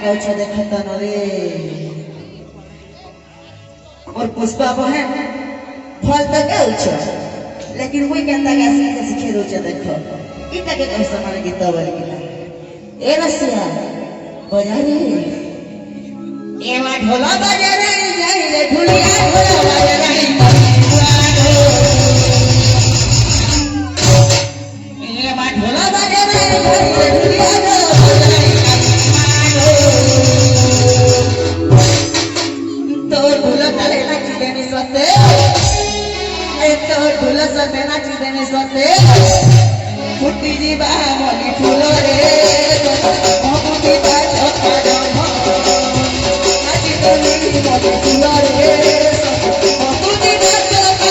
गाउछ देखत न रे और पुष्पा बहन फल तो गाउछ लेकिन कोई केंता गासी के सिखे दोछ देखो इटा के कम समान गीत बोल के ए रसिया बजा रे एवा ढोला बजा रे जाई रे ढुलिया ढोला बजा रे एवा ढोला बजा रे जाई रे ढुलिया ढोला तो ढोला ताले नाची देनी सोते ए तो ढोला सोते नाची देनी सोते फुटी जीवा मोनी फूल रे फुटी बा चोका नाची देनी मोनी फूल रे फुटी बा चोका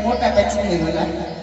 मोटा पैसा नहीं होला